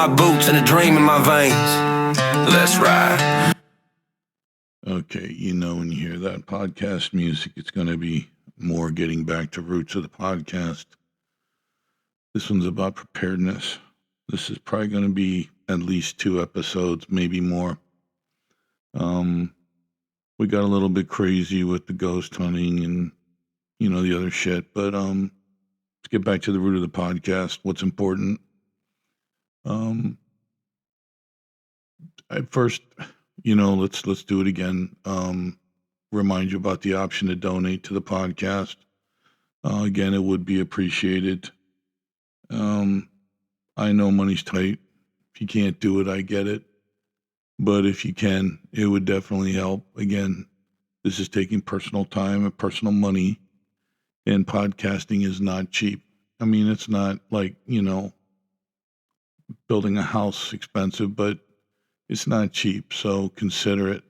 my boots and a dream in my veins. Let's ride. Okay, when you hear that podcast music, it's going to be more getting back to roots of the podcast. This one's about preparedness. This is probably going to be at least 2 episodes, maybe more. We got a little bit crazy with the ghost hunting and, the other shit. But let's get back to the root of the podcast. What's important? At first, let's do it again. Remind you about the option to donate to the podcast. Again, it would be appreciated. I know money's tight. If you can't do it, I get it. But if you can, it would definitely help. Again, this is taking personal time and personal money, and podcasting is not cheap. I mean, it's not like, building a house expensive, but it's not cheap. So consider it.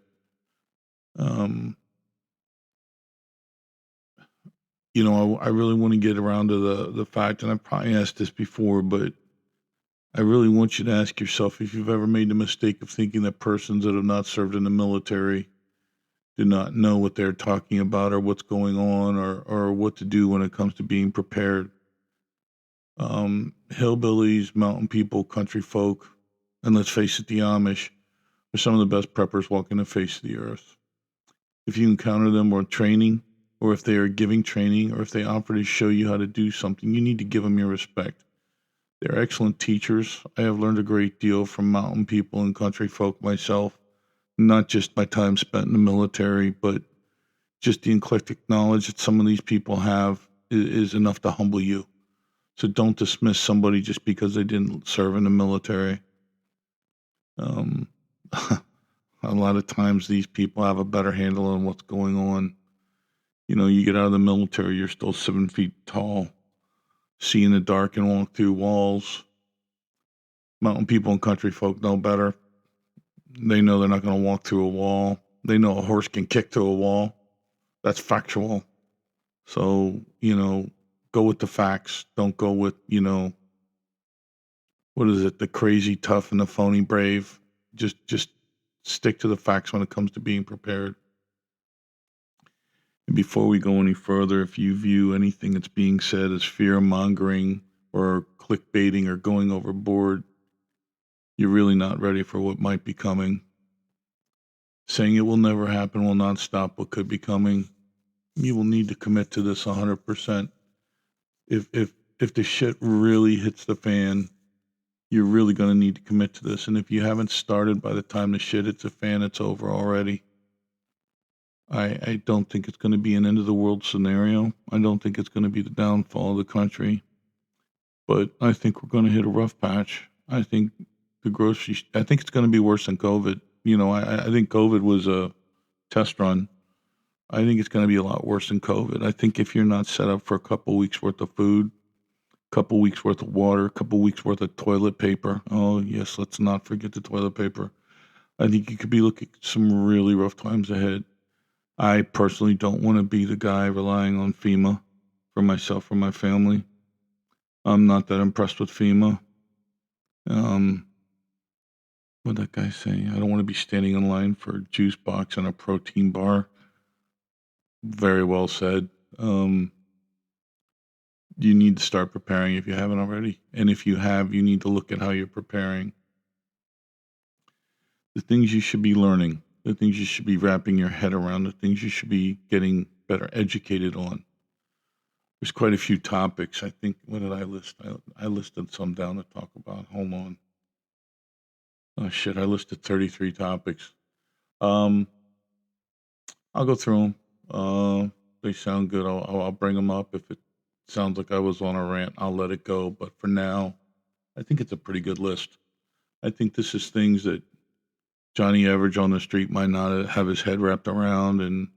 I really want to get around to the fact, and I've probably asked this before, but I really want you to ask yourself if you've ever made the mistake of thinking that persons that have not served in the military do not know what they're talking about or what's going on or what to do when it comes to being prepared. Hillbillies, mountain people, country folk, and let's face it, the Amish are some of the best preppers walking the face of the earth. If you encounter them or training, or if they are giving training, or if they offer to show you how to do something, you need to give them your respect. They're excellent teachers. I have learned a great deal from mountain people and country folk myself, not just my time spent in the military, but just the eclectic knowledge that some of these people have is enough to humble you. So don't dismiss somebody just because they didn't serve in the military. A lot of times these people have a better handle on what's going on. You get out of the military, you're still 7 feet tall, see in the dark and walk through walls. Mountain people and country folk know better. They know they're not going to walk through a wall. They know a horse can kick through a wall. That's factual. So, go with the facts. Don't go with, what is it? The crazy tough and the phony brave. Just stick to the facts when it comes to being prepared. And before we go any further, if you view anything that's being said as fear-mongering or clickbaiting or going overboard, you're really not ready for what might be coming. Saying it will never happen will not stop what could be coming. You will need to commit to this 100%. If the shit really hits the fan, you're really going to need to commit to this. And if you haven't started by the time the shit hits the fan, it's over already. I don't think it's going to be an end of the world scenario. I don't think it's going to be the downfall of the country. But I think we're going to hit a rough patch. I think I think it's going to be worse than COVID. I think COVID was a test run. I think it's going to be a lot worse than COVID. I think if you're not set up for a couple weeks worth of food, a couple weeks worth of water, a couple weeks worth of toilet paper. Oh, yes, let's not forget the toilet paper. I think you could be looking at some really rough times ahead. I personally don't want to be the guy relying on FEMA for myself or my family. I'm not that impressed with FEMA. What'd that guy say? I don't want to be standing in line for a juice box and a protein bar. Very well said. You need to start preparing if you haven't already. And if you have, you need to look at how you're preparing. The things you should be learning, the things you should be wrapping your head around, the things you should be getting better educated on. There's quite a few topics. I think, what did I list? I listed some down to talk about. Hold on. Oh, shit, I listed 33 topics. I'll go through them. They sound good. I'll bring them up. If it sounds like I was on a rant, I'll let it go. But for now, I think it's a pretty good list. I think this is things that Johnny Average on the street might not have his head wrapped around, and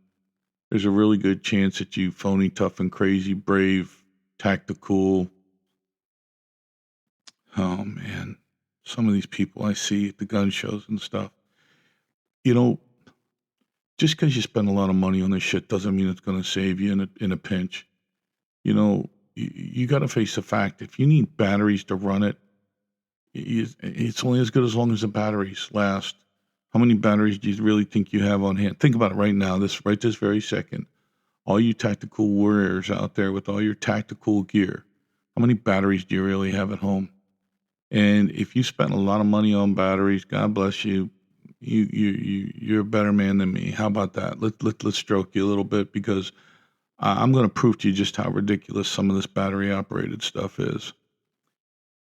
there's a really good chance that you phony, tough, and crazy, brave, tactical. Oh, man. Some of these people I see at the gun shows and stuff. Just because you spend a lot of money on this shit doesn't mean it's going to save you in a pinch. You got to face the fact, if you need batteries to run it, It's only as good as long as the batteries last. How many batteries do you really think you have on hand? Think about it right now, this very second. All you tactical warriors out there with all your tactical gear, how many batteries do you really have at home? And if you spent a lot of money on batteries, God bless you. You're a better man than me. How about that? Let's stroke you a little bit, because I'm going to prove to you just how ridiculous some of this battery operated stuff is.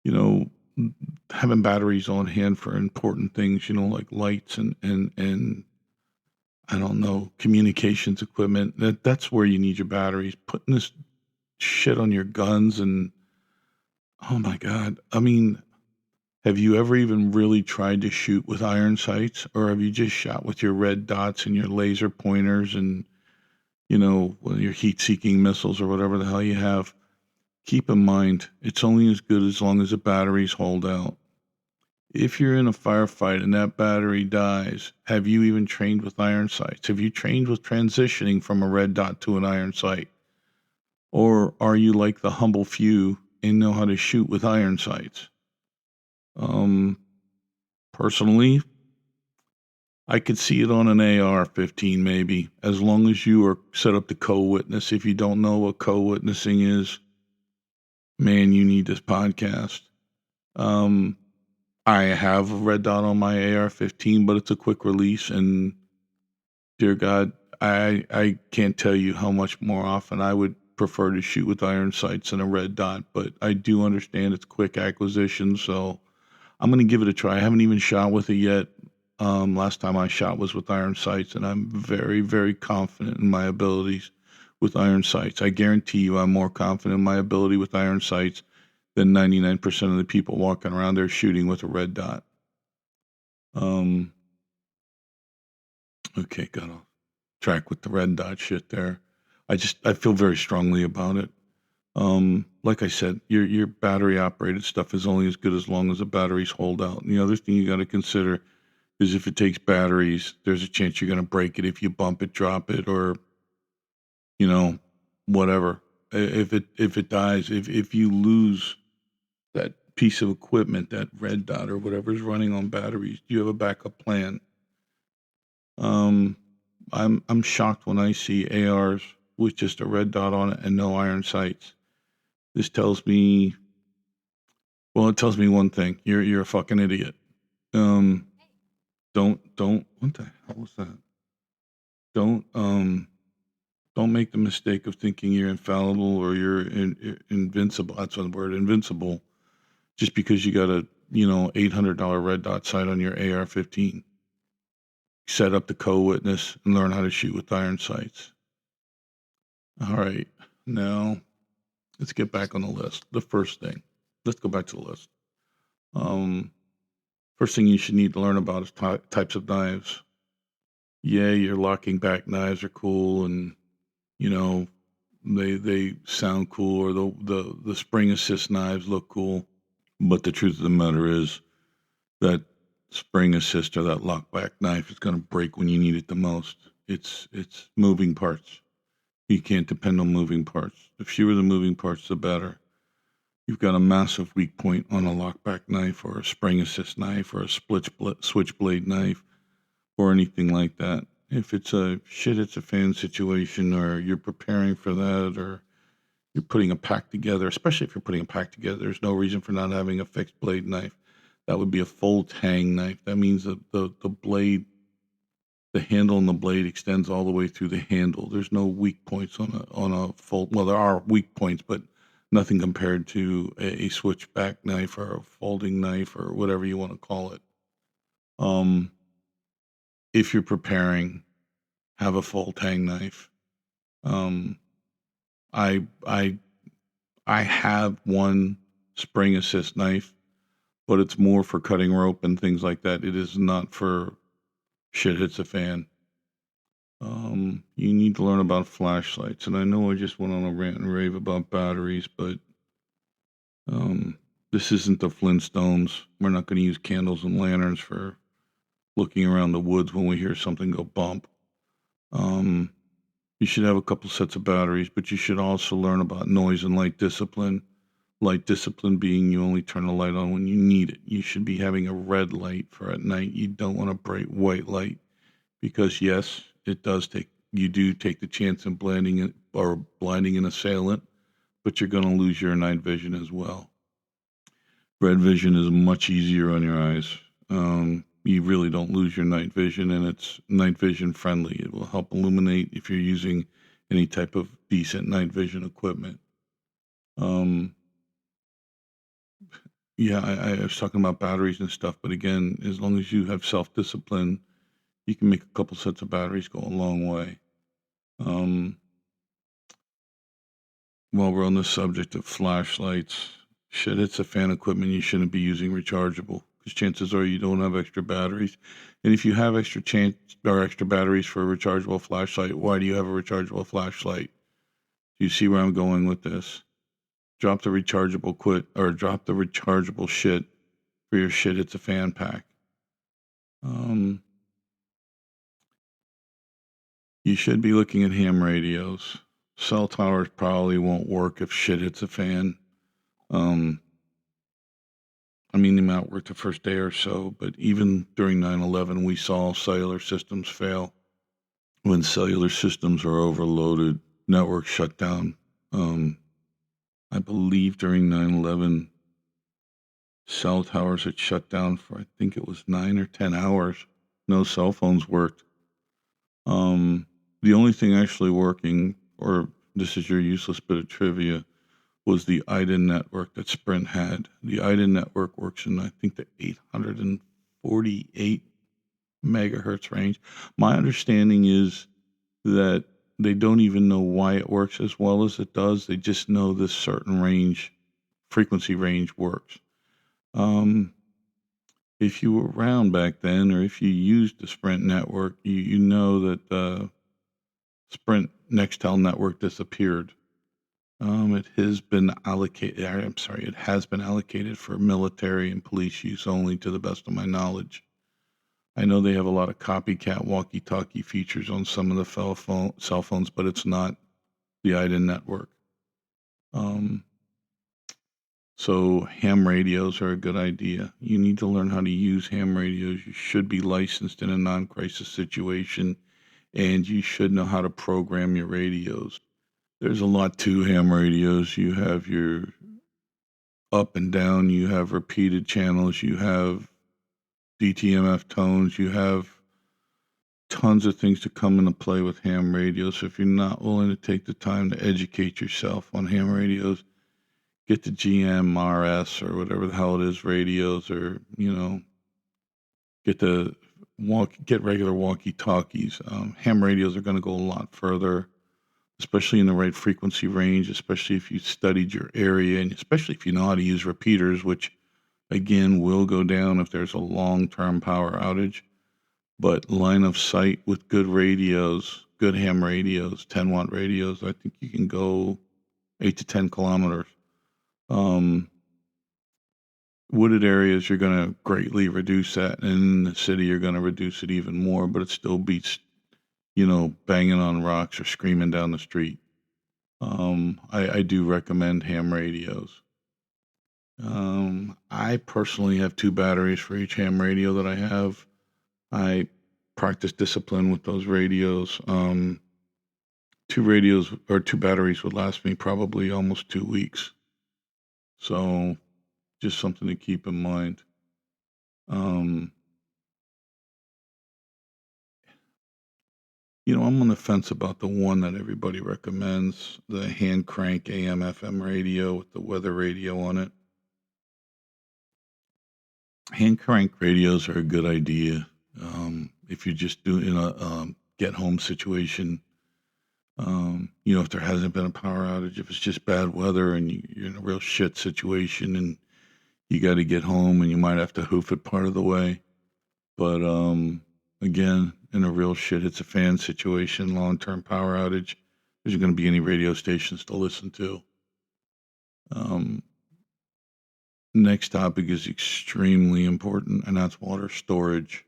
You know, having batteries on hand for important things, like lights and I don't know, communications equipment. That's where you need your batteries. Putting this shit on your guns and oh my God. I mean, have you ever even really tried to shoot with iron sights, or have you just shot with your red dots and your laser pointers and, your heat seeking missiles or whatever the hell you have? Keep in mind, it's only as good as long as the batteries hold out. If you're in a firefight and that battery dies, have you even trained with iron sights? Have you trained with transitioning from a red dot to an iron sight? Or are you like the humble few and know how to shoot with iron sights? Personally, I could see it on an AR-15 maybe, as long as you are set up to co-witness. If you don't know what co-witnessing is, man, you need this podcast. I have a red dot on my AR-15, but it's a quick release, and dear God, I can't tell you how much more often I would prefer to shoot with iron sights than a red dot, but I do understand it's quick acquisition, so I'm going to give it a try. I haven't even shot with it yet. Last time I shot was with iron sights, and I'm very, very confident in my abilities with iron sights. I guarantee you I'm more confident in my ability with iron sights than 99% of the people walking around there shooting with a red dot. Okay, got off track with the red dot shit there. I feel very strongly about it. Like I said, your battery operated stuff is only as good as long as the batteries hold out. And the other thing you got to consider is if it takes batteries, there's a chance you're going to break it if you bump it, drop it, or whatever. If it dies, if you lose that piece of equipment, that red dot or whatever is running on batteries, do you have a backup plan? I'm shocked when I see ARs with just a red dot on it and no iron sights. This tells me, well, it tells me one thing: you're a fucking idiot. Don't what the hell was that? Don't don't make the mistake of thinking you're infallible or you're invincible. That's the word, invincible, just because you got a $800 red dot sight on your AR-15. Set up the co-witness and learn how to shoot with iron sights. All right, now let's get back on the list. The first thing, let's go back to the list. First thing you should need to learn about is types of knives. Yeah, your locking back knives are cool, and they sound cool, or the spring assist knives look cool. But the truth of the matter is that spring assist or that lock back knife is going to break when you need it the most. It's moving parts. You can't depend on moving parts. The fewer the moving parts, the better. You've got a massive weak point on a lockback knife or a spring assist knife or a switchblade knife or anything like that. If it's a fan situation, or you're preparing for that, or you're putting a pack together, especially if you're putting a pack together, there's no reason for not having a fixed blade knife. That would be a full tang knife. That means that the blade, the handle and the blade extends all the way through the handle. There's no weak points on a full. Well, there are weak points, but nothing compared to a switchback knife or a folding knife or whatever you want to call it. If you're preparing, have a full tang knife. I have one spring assist knife, but it's more for cutting rope and things like that. It is not for shit hits a fan. You need to learn about flashlights, and I know I just went on a rant and rave about batteries, but this isn't the Flintstones. We're not going to use candles and lanterns for looking around the woods when we hear something go bump. You should have a couple sets of batteries, but you should also learn about noise and light discipline, Light discipline being you only turn the light on when you need it. You should be having a red light for at night. You don't want a bright white light because yes, you do take the chance of blinding an assailant, but you're going to lose your night vision as well. Red vision is much easier on your eyes. You really don't lose your night vision, and it's night vision friendly. It will help illuminate if you're using any type of decent night vision equipment. Yeah, I was talking about batteries and stuff, but again, as long as you have self-discipline, you can make a couple sets of batteries go a long way. While we're on the subject of flashlights, shit, it's a fan equipment you shouldn't be using rechargeable because chances are you don't have extra batteries. And if you have extra batteries for a rechargeable flashlight, why do you have a rechargeable flashlight? Do you see where I'm going with this? Drop the rechargeable shit for your shit. It's a fan pack. You should be looking at ham radios. Cell towers probably won't work if shit hits a fan. They might work the first day or so, but even during 9/11, we saw cellular systems fail. When cellular systems are overloaded, networks shut down. I believe during 9/11, cell towers had shut down for, I think it was 9 or 10 hours. No cell phones worked. The only thing actually working, or this is your useless bit of trivia, was the IDEN network that Sprint had. The IDEN network works in, I think, the 848 megahertz range. My understanding is that they don't even know why it works as well as it does. They just know this certain frequency range works. If you were around back then, or if you used the Sprint network, you know that the Sprint Nextel network disappeared. It has been allocated for military and police use only, to the best of my knowledge. I know they have a lot of copycat walkie-talkie features on some of the cell phones, but it's not the IDEN network. So ham radios are a good idea. You need to learn how to use ham radios. You should be licensed in a non-crisis situation, and you should know how to program your radios. There's a lot to ham radios. You have your up and down, you have repeated channels, you have DTMF tones, you have tons of things to come into play with ham radios. So if you're not willing to take the time to educate yourself on ham radios, get the GMRS or whatever the hell it is radios, or get regular walkie-talkies. Ham radios are going to go a lot further, especially in the right frequency range, especially if you studied your area, and especially if you know how to use repeaters, which again will go down if there's a long-term power outage. But line of sight with good radios, good ham radios, 10-watt radios, I think you can go 8 to 10 kilometers. Wooded areas, you're going to greatly reduce that. And in the city, you're going to reduce it even more, but it still beats, banging on rocks or screaming down the street. I do recommend ham radios. I personally have 2 batteries for each ham radio that I have. I practice discipline with those radios. 2 batteries would last me probably almost 2 weeks. So just something to keep in mind. I'm on the fence about the one that everybody recommends, the hand crank AM FM radio with the weather radio on it. Hand crank radios are a good idea if you're just doing a get home situation. If there hasn't been a power outage, if it's just bad weather and you're in a real shit situation and you got to get home and you might have to hoof it part of the way. But again, in a real shit, it's a fan situation, long-term power outage, there's going to be any radio stations to listen to. Next topic is extremely important, and that's water storage.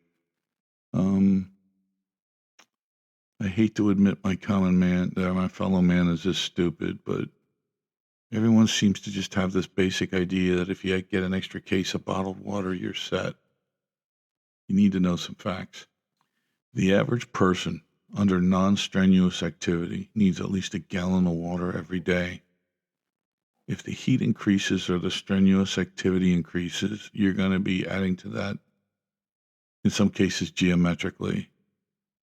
I hate to admit my fellow man is this stupid, but Everyone seems to just have this basic idea that if you get an extra case of bottled water, you're set. You need to know some facts. The average person under non-strenuous activity needs at least a gallon of water every day. If the heat increases or the strenuous activity increases, you're going to be adding to that, in some cases geometrically.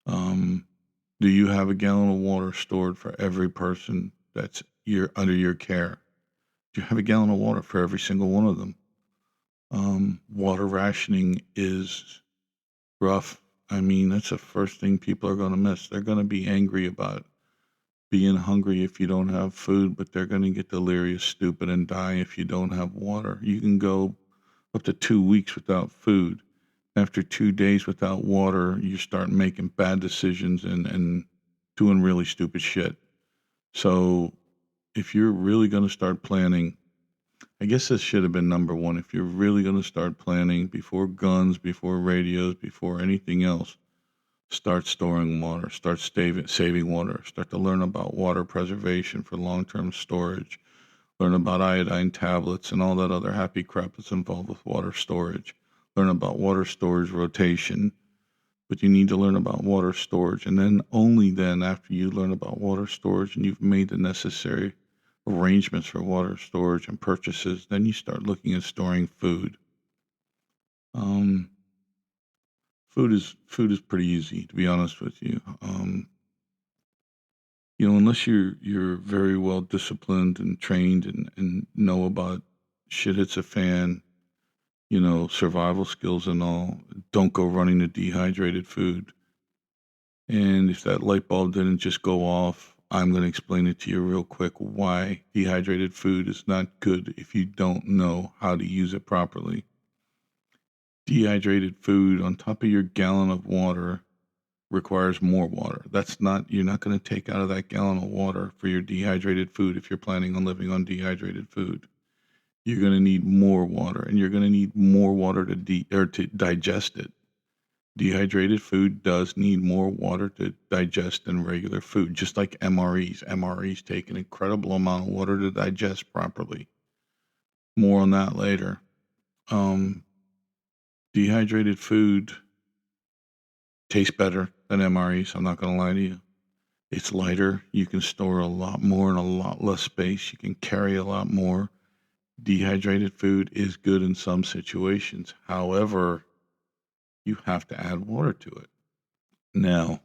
Do you have a gallon of water stored for every person that's under your care? Do you have a gallon of water for every single one of them? Water rationing is rough. I mean, that's the first thing people are going to miss. They're going to be angry about being hungry if you don't have food, but they're going to get delirious, stupid, and die if you don't have water. You can go up to 2 weeks without food. After 2 days without water, you start making bad decisions and doing really stupid shit. So if you're really going to start planning, I guess this should have been number one. If you're really going to start planning before guns, before radios, before anything else, start storing water, start saving water, start to learn about water preservation for long-term storage, learn about iodine tablets and all that other happy crap that's involved with water storage, learn about water storage rotation. But you need to learn about water storage. And then only then, after you learn about water storage and you've made the necessary arrangements for water storage and purchases, then you start looking at storing food. Food is pretty easy, to be honest with you. Unless you're very well disciplined and trained and know about shit hits a fan, survival skills and all, don't go running to dehydrated food. And if that light bulb didn't just go off, I'm going to explain it to you real quick why dehydrated food is not good if you don't know how to use it properly. Dehydrated food on top of your gallon of water requires more water. You're not going to take out of that gallon of water for your dehydrated food if you're planning on living on dehydrated food. You're going to need more water, and you're going to need more water to digest it. Dehydrated food does need more water to digest than regular food, just like MREs. MREs take an incredible amount of water to digest properly. More on that later. Dehydrated food tastes better than MREs. I'm not going to lie to you. It's lighter. You can store a lot more in a lot less space. You can carry a lot more. Dehydrated food is good in some situations. However, you have to add water to it. Now,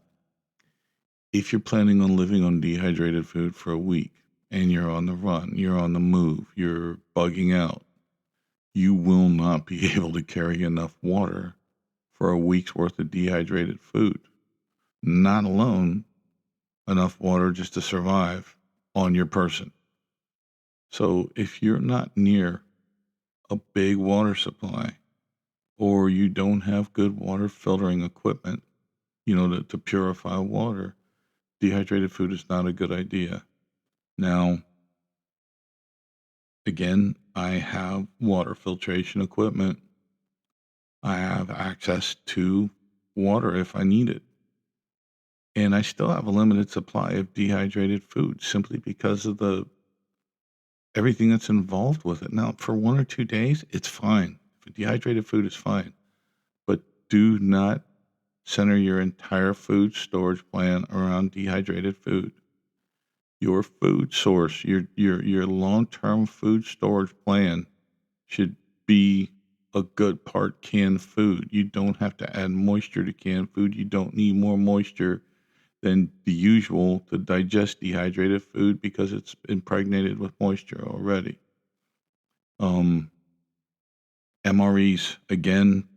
if you're planning on living on dehydrated food for a week and you're on the run, you're on the move, you're bugging out, you will not be able to carry enough water for a week's worth of dehydrated food. Not alone enough water just to survive on your person. So if you're not near a big water supply or you don't have good water filtering equipment, to purify water, dehydrated food is not a good idea. Now, again, I have water filtration equipment. I have access to water if I need it. And I still have a limited supply of dehydrated food simply because of everything that's involved with it. Now, for 1 or 2 days, it's fine. For dehydrated food, it's fine. But do not center your entire food storage plan around dehydrated food. Your food source, your long-term food storage plan should be a good part canned food. You don't have to add moisture to canned food. You don't need more moisture than the usual to digest dehydrated food because it's impregnated with moisture already. MREs, again,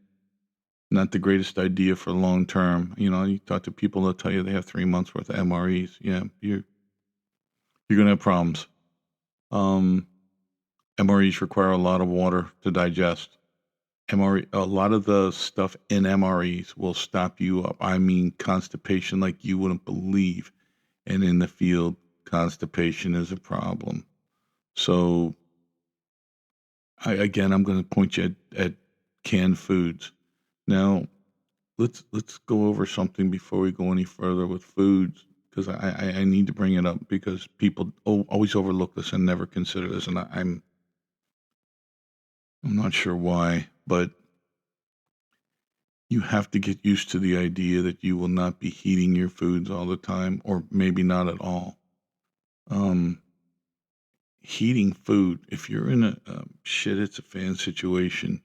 not the greatest idea for long term. You talk to people, they'll tell you they have 3 months worth of MREs. Yeah, you're going to have problems. MREs require a lot of water to digest. A lot of the stuff in MREs will stop you up. I mean, constipation like you wouldn't believe. And in the field, constipation is a problem. So, I'm going to point you at canned foods. Now, let's go over something before we go any further with foods, because I need to bring it up because people always overlook this and never consider this, and I'm not sure why, but you have to get used to the idea that you will not be heating your foods all the time, or maybe not at all. Um, Heating food, if you're in a shit, it's a fan situation,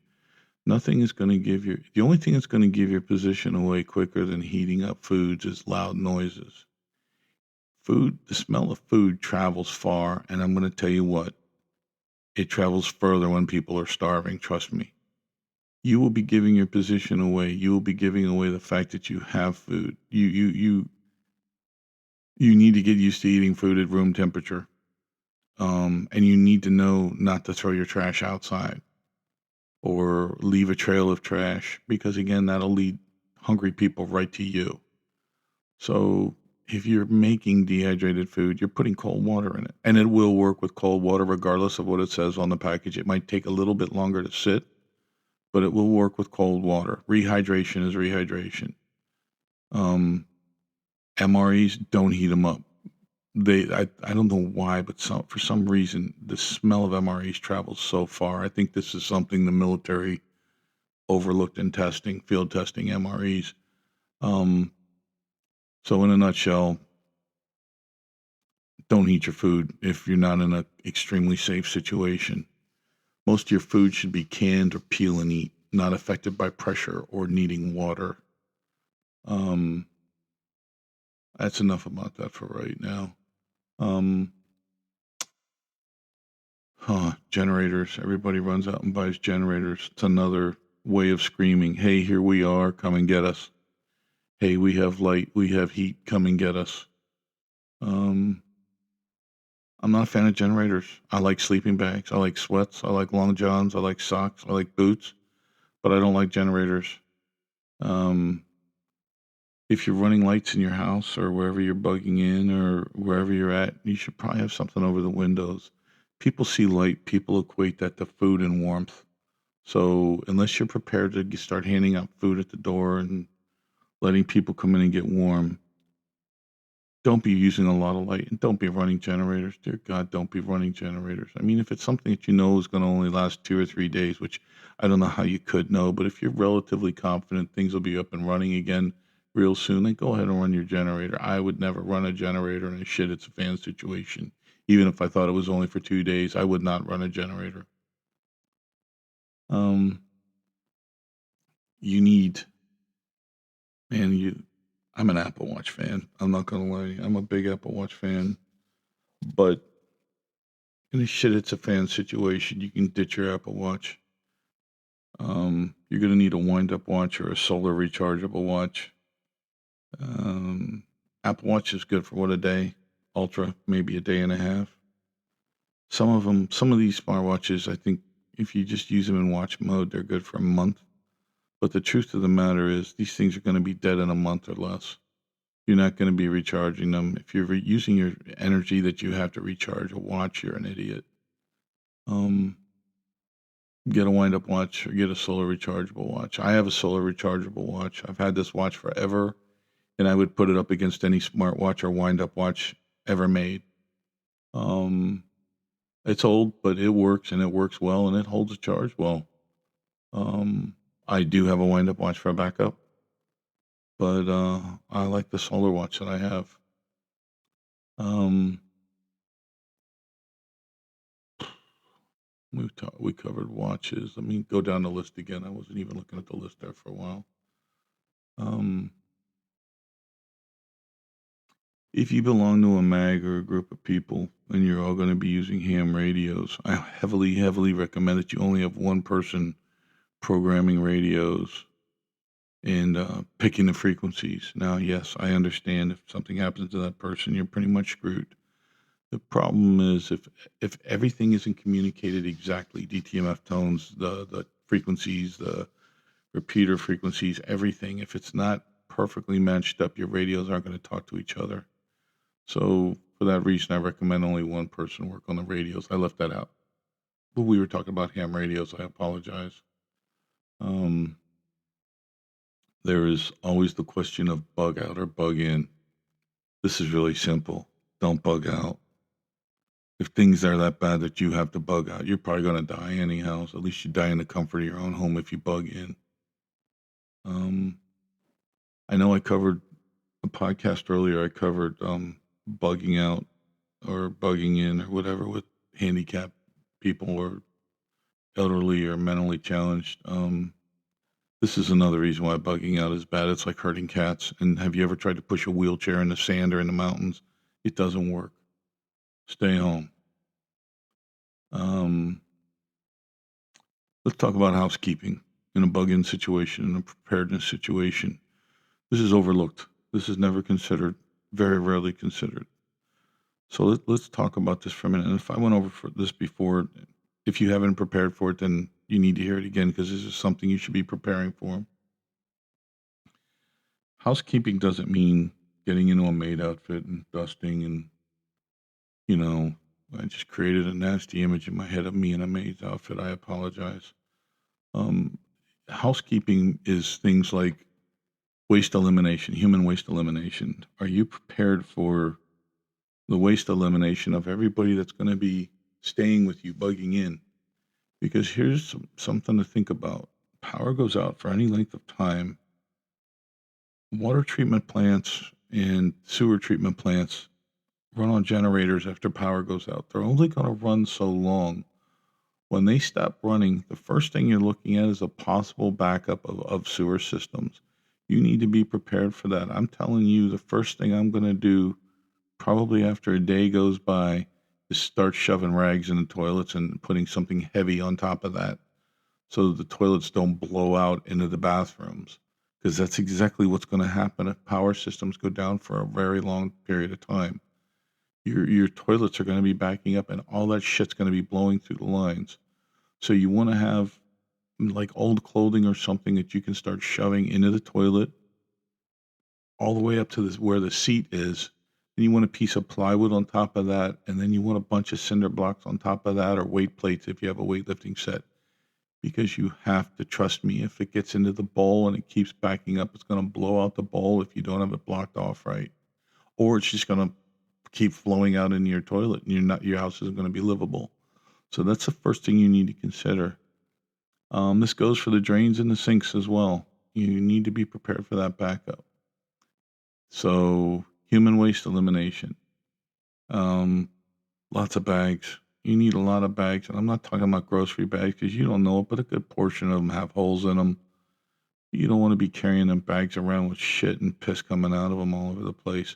nothing is going to give your, the only thing that's going to give your position away quicker than heating up foods is loud noises. Food, the smell of food travels far, and I'm going to tell you what, it travels further when people are starving, trust me. You will be giving your position away. You will be giving away the fact that you have food. You need to get used to eating food at room temperature. And you need to know not to throw your trash outside or leave a trail of trash because again, that'll lead hungry people right to you. So if you're making dehydrated food, you're putting cold water in it, and it will work with cold water regardless of what it says on the package. It might take a little bit longer to sit, but it will work with cold water. Rehydration is rehydration. MREs, don't heat them up. I don't know why, but for some reason, the smell of MREs travels so far. I think this is something the military overlooked in testing, field testing MREs. So in a nutshell, don't heat your food if you're not in an extremely safe situation. Most of your food should be canned or peel and eat, not affected by pressure or needing water. That's enough about that for right now. Generators. Everybody runs out and buys generators. It's another way of screaming, hey, here we are, come and get us. Hey, we have light, we have heat, come and get us. I'm not a fan of generators. I like sleeping bags. I like sweats. I like long johns. I like socks. I like boots, but I don't like generators. If you're running lights in your house or wherever you're bugging in or wherever you're at, you should probably have something over the windows. People see light, people equate that to food and warmth. So unless you're prepared to start handing out food at the door and letting people come in and get warm, don't be using a lot of light and don't be running generators. Dear God, don't be running generators. I mean, if it's something that you know is going to only last 2 or 3 days, which I don't know how you could know, but if you're relatively confident things will be up and running again real soon, then go ahead and run your generator. I would never run a generator in a shit, it's a fan situation. Even if I thought it was only for 2 days, I would not run a generator. You need, man, I'm an Apple Watch fan. I'm not going to lie. I'm a big Apple Watch fan. But in a shit, it's a fan situation. You can ditch your Apple Watch. You're going to need a wind-up watch or a solar rechargeable watch. Apple Watch is good for what, a day? Ultra, maybe a day and a half. Some of these smartwatches, I think if you just use them in watch mode, they're good for a month. But the truth of the matter is these things are going to be dead in a month or less. You're not going to be recharging them. If you're using your energy that you have to recharge a watch, you're an idiot. Get a wind-up watch or get a solar rechargeable watch. I have a solar rechargeable watch. I've had this watch forever, and I would put it up against any smartwatch or wind-up watch ever made. It's old, but it works, and it works well, and it holds a charge well. I do have a wind-up watch for a backup, but I like the solar watch that I have. We covered watches. Let me go down the list again. I wasn't even looking at the list there for a while. If you belong to a mag or a group of people and you're all going to be using ham radios, I heavily recommend that you only have one person programming radios and picking the frequencies. Now, yes, I understand if something happens to that person, you're pretty much screwed. The problem is if everything isn't communicated exactly, DTMF tones, the frequencies, the repeater frequencies, everything, if it's not perfectly matched up, your radios aren't going to talk to each other. So for that reason, I recommend only one person work on the radios. I left that out. But we were talking about ham radios. I apologize. There is always the question of bug out or bug in. This is really simple. Don't bug out. If things are that bad that you have to bug out, you're probably going to die anyhow. So at least you die in the comfort of your own home if you bug in. I know I covered a podcast earlier. I covered bugging out or bugging in or whatever with handicapped people or elderly or mentally challenged. This is another reason why bugging out is bad. It's like hurting cats. And have you ever tried to push a wheelchair in the sand or in the mountains? It doesn't work. Stay home. Let's talk about housekeeping in a bug-in situation, in a preparedness situation. This is overlooked. This is never considered, very rarely considered. So let's talk about this for a minute. And if I went over for this before, if you haven't prepared for it, then you need to hear it again because this is something you should be preparing for. Housekeeping doesn't mean getting into a maid outfit and dusting and, I just created a nasty image in my head of me in a maid's outfit. I apologize. Housekeeping is things like waste elimination, human waste elimination. Are you prepared for the waste elimination of everybody that's going to be staying with you, bugging in? Because here's something to think about. Power goes out for any length of time. Water treatment plants and sewer treatment plants run on generators after power goes out. They're only going to run so long. When they stop running, the first thing you're looking at is a possible backup of sewer systems. You need to be prepared for that. I'm telling you, the first thing I'm going to do, probably after a day goes by, is start shoving rags in the toilets and putting something heavy on top of that so that the toilets don't blow out into the bathrooms. Because that's exactly what's going to happen if power systems go down for a very long period of time. Your toilets are going to be backing up and all that shit's going to be blowing through the lines. So you want to have like old clothing or something that you can start shoving into the toilet all the way up to this where the seat is. Then you want a piece of plywood on top of that, and then you want a bunch of cinder blocks on top of that, or weight plates if you have a weightlifting set. Because you have to trust me, if it gets into the bowl and it keeps backing up, it's going to blow out the bowl if you don't have it blocked off right. Or it's just going to keep flowing out into your toilet and your house isn't going to be livable. So that's the first thing you need to consider. This goes for the drains and the sinks as well. You need to be prepared for that backup. So human waste elimination. Lots of bags. You need a lot of bags. And I'm not talking about grocery bags because you don't know it, but a good portion of them have holes in them. You don't want to be carrying them bags around with shit and piss coming out of them all over the place.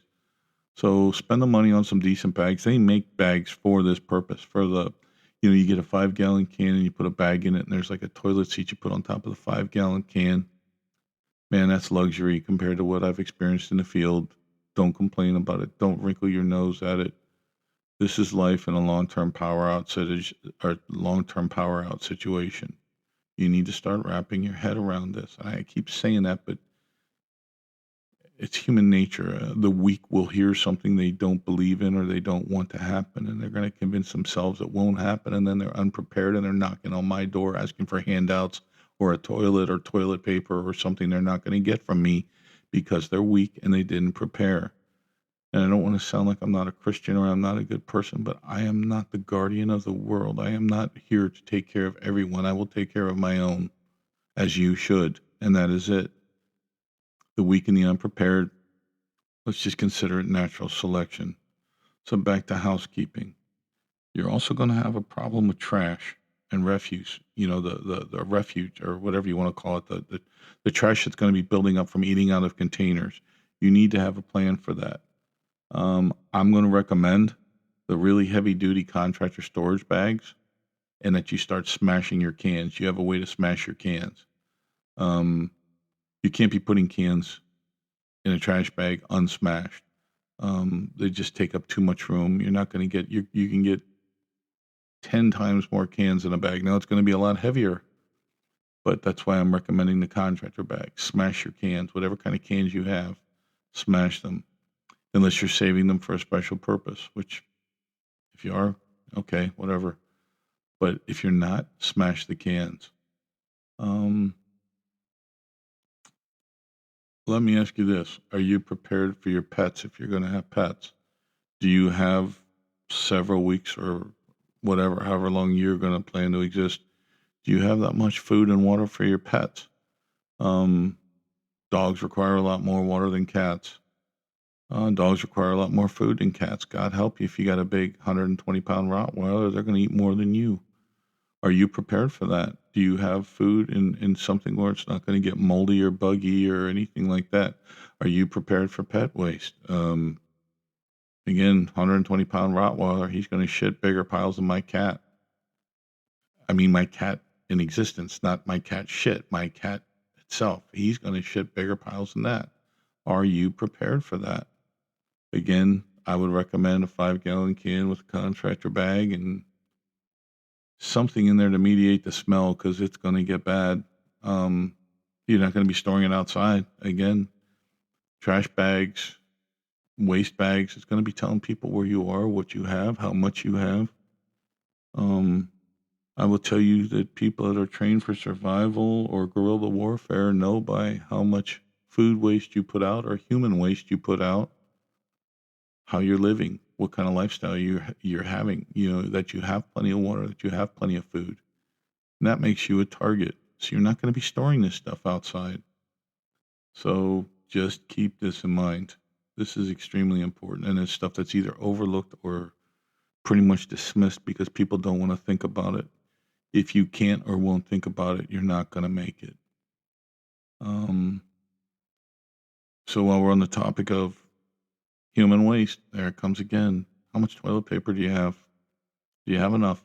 So spend the money on some decent bags. They make bags for this purpose. You get a 5-gallon can and you put a bag in it and there's like a toilet seat you put on top of the 5-gallon can. Man, that's luxury compared to what I've experienced in the field. Don't complain about it. Don't wrinkle your nose at it. This is life in a long-term power out situation. You need to start wrapping your head around this. I keep saying that, but it's human nature. The weak will hear something they don't believe in or they don't want to happen, and they're going to convince themselves it won't happen, and then they're unprepared and they're knocking on my door asking for handouts or a toilet or toilet paper or something they're not going to get from me because they're weak and they didn't prepare. And I don't want to sound like I'm not a Christian or I'm not a good person, but I am not the guardian of the world. I am not here to take care of everyone. I will take care of my own, as you should, and that is it. The weak and the unprepared, let's just consider it natural selection. So back to housekeeping. You're also going to have a problem with trash and refuse, the refuge or whatever you want to call it, the trash that's going to be building up from eating out of containers. You need to have a plan for that. I'm going to recommend the really heavy duty contractor storage bags and that you start smashing your cans. You have a way to smash your cans. You can't be putting cans in a trash bag unsmashed. They just take up too much room. You're not going to get, you can get 10 times more cans in a bag. Now it's going to be a lot heavier, but that's why I'm recommending the contractor bag. Smash your cans, whatever kind of cans you have, smash them. Unless you're saving them for a special purpose, which if you are, okay, whatever. But if you're not, smash the cans. Let me ask you this. Are you prepared for your pets if you're going to have pets? Do you have several weeks or whatever, however long you're going to plan to exist? Do you have that much food and water for your pets? Um, Dogs require a lot more water than cats. Dogs require a lot more food than cats. God help you if you got a big 120-pound Rottweiler, they're going to eat more than you. Are you prepared for that? Do you have food in something where it's not going to get moldy or buggy or anything like that? Are you prepared for pet waste? Again, 120-pound Rottweiler, he's going to shit bigger piles than my cat. I mean, my cat in existence, not my cat shit, my cat itself. He's going to shit bigger piles than that. Are you prepared for that? Again, I would recommend a 5-gallon can with a contractor bag and something in there to mediate the smell because it's going to get bad. You're not going to be storing it outside. Again, trash bags, waste bags. It's going to be telling people where you are, what you have, how much you have. I will tell you that people that are trained for survival or guerrilla warfare know by how much food waste you put out or human waste you put out, how you're living, what kind of lifestyle you're having, that you have plenty of water, that you have plenty of food. And that makes you a target. So you're not going to be storing this stuff outside. So just keep this in mind. This is extremely important. And it's stuff that's either overlooked or pretty much dismissed because people don't want to think about it. If you can't or won't think about it, you're not going to make it. So while we're on the topic of human waste, there it comes again. How much toilet paper do you have? Do you have enough?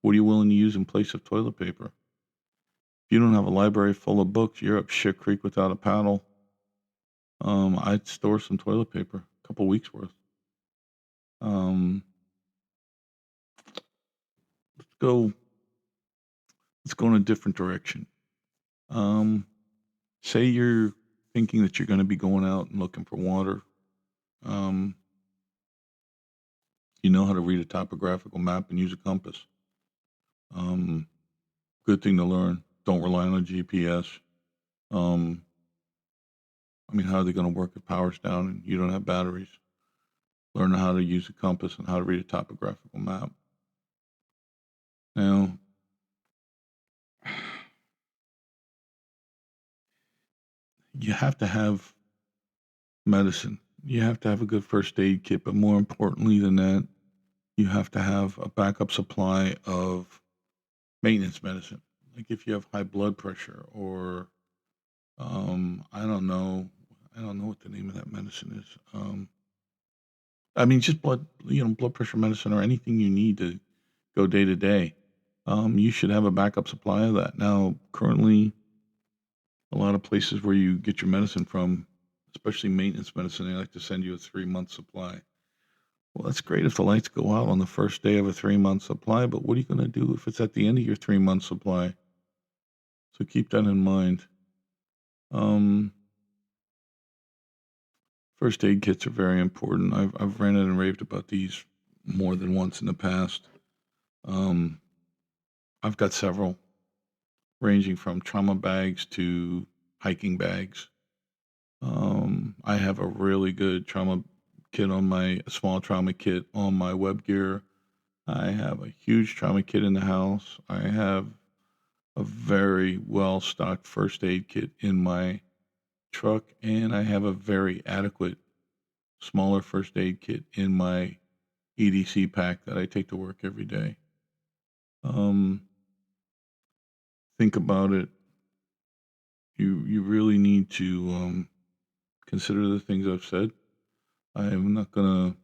What are you willing to use in place of toilet paper? If you don't have a library full of books, you're up shit creek without a paddle. I'd store some toilet paper, a couple weeks worth. Um, let's go. Let's go in a different direction. Say you're thinking that you're going to be going out and looking for water. Um, you know how to read a topographical map and use a compass. Good thing to learn. Don't rely on a GPS. How are they going to work if power's down and you don't have batteries? Learn how to use a compass and how to read a topographical map. Now, you have to have medicine. You have to have a good first aid kit, but more importantly than that, you have to have a backup supply of maintenance medicine. Like if you have high blood pressure or I don't know what the name of that medicine is. Just blood pressure medicine or anything you need to go day to day. You should have a backup supply of that. Now, currently, a lot of places where you get your medicine from, especially maintenance medicine, they like to send you a 3-month supply. Well, that's great if the lights go out on the first day of a 3-month supply, but what are you going to do if it's at the end of your 3-month supply? So keep that in mind. First aid kits are very important. I've ranted and raved about these more than once in the past. I've got several, ranging from trauma bags to hiking bags. I have a really good trauma kit a small trauma kit on my web gear. I have a huge trauma kit in the house. I have a very well stocked first aid kit in my truck, and I have a very adequate smaller first aid kit in my EDC pack that I take to work every day. Think about it. You really need to consider the things I've said. I am not gonna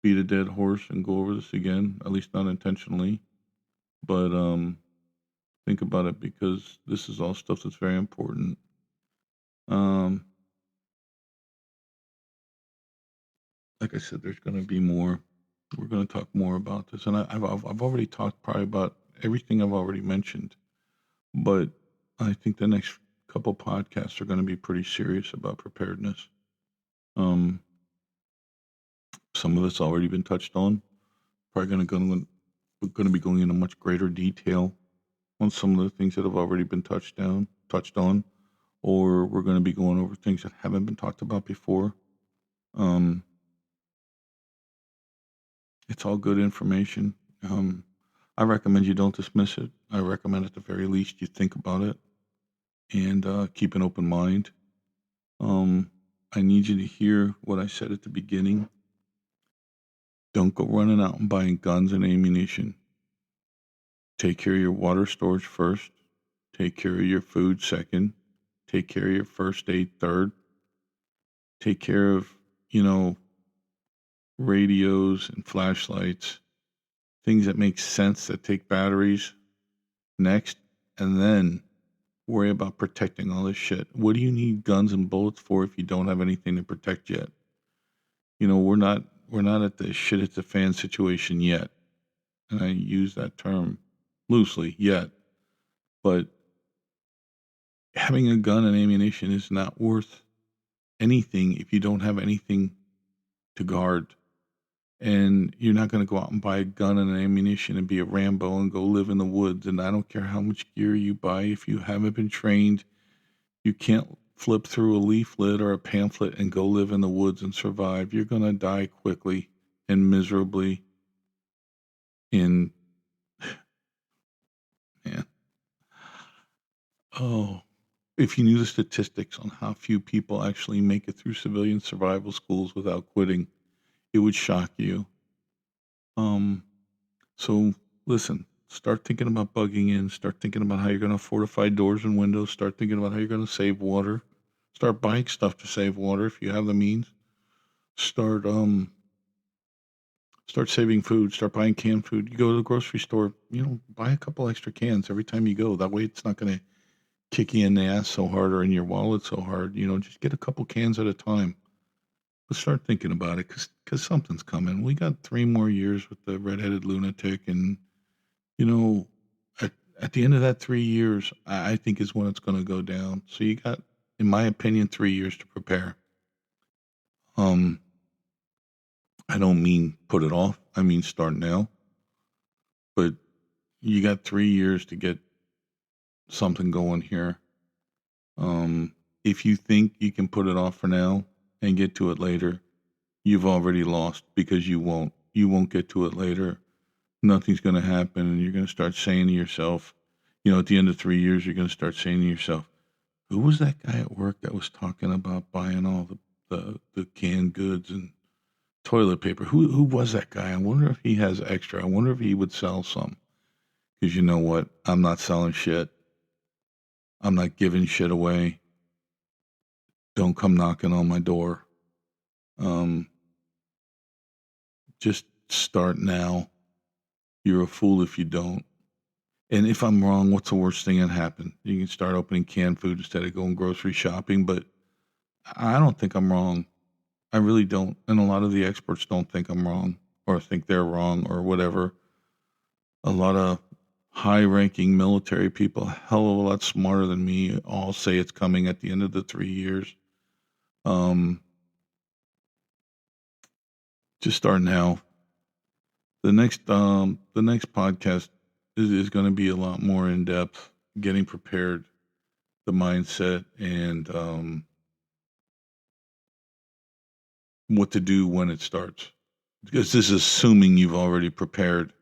beat a dead horse and go over this again, at least not intentionally. But think about it because this is all stuff that's very important. Like I said, there's going to be more. We're going to talk more about this, and I've already talked probably about everything I've already mentioned. But I think the next couple podcasts are going to be pretty serious about preparedness. Some of it's already been touched on. Probably we're going to be going into much greater detail on some of the things that have already been touched on. or we're going to be going over things that haven't been talked about before. Um, it's all good information. I recommend you don't dismiss it. I recommend at the very least you think about it and keep an open mind. I need you to hear what I said at the beginning. Don't go running out and buying guns and ammunition. Take care of your water storage first. Take care of your food second. Take care of your first aid third. Take care of, radios and flashlights, things that make sense that take batteries next, and then worry about protecting all this shit. What do you need guns and bullets for if you don't have anything to protect yet? We're not at the shit at the fan situation yet. And I use that term loosely, yet. But having a gun and ammunition is not worth anything if you don't have anything to guard. And you're not going to go out and buy a gun and ammunition and be a Rambo and go live in the woods. And I don't care how much gear you buy. If you haven't been trained, you can't flip through a leaflet or a pamphlet and go live in the woods and survive. You're going to die quickly and miserably. And, man, if you knew the statistics on how few people actually make it through civilian survival schools without quitting, it would shock you. So listen, start thinking about bugging in, start thinking about how you're going to fortify doors and windows, start thinking about how you're going to save water, start buying stuff to save water if you have the means. Start saving food, start buying canned food. You go to the grocery store, buy a couple extra cans every time you go. That way it's not going to kick you in the ass so hard or in your wallet so hard. Just get a couple cans at a time. But start thinking about it because something's coming. We got 3 more years with the redheaded lunatic, and at the end of that 3 years, I think is when it's going to go down. So you got, in my opinion, 3 years to prepare. I don't mean put it off. I mean start now. But you got 3 years to get something going here. If you think you can put it off for now and get to it later, you've already lost because you won't. You won't get to it later. Nothing's going to happen, and you're going to start saying to yourself, at the end of 3 years, you're going to start saying to yourself, who was that guy at work that was talking about buying all the canned goods and toilet paper? Who was that guy? I wonder if he has extra. I wonder if he would sell some. Because you know what? I'm not selling shit. I'm not giving shit away. Don't come knocking on my door. Just start now. You're a fool if you don't. And if I'm wrong, what's the worst thing that happened? You can start opening canned food instead of going grocery shopping, but I don't think I'm wrong. I really don't. And a lot of the experts don't think I'm wrong or think they're wrong or whatever. A lot of high-ranking military people, a hell of a lot smarter than me, all say it's coming at the end of the 3 years. Just start now. The next podcast is going to be a lot more in depth, getting prepared, the mindset, and what to do when it starts. Because this is assuming you've already prepared.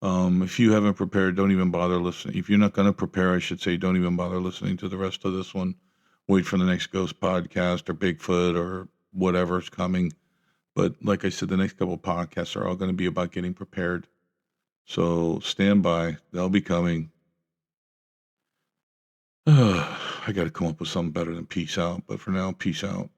If you haven't prepared, don't even bother listening. If you're not going to prepare, I should say, don't even bother listening to the rest of this one. Wait for the next Ghost podcast or Bigfoot or whatever's coming. But like I said, the next couple of podcasts are all going to be about getting prepared. So stand by. They'll be coming. I got to come up with something better than peace out. But for now, peace out.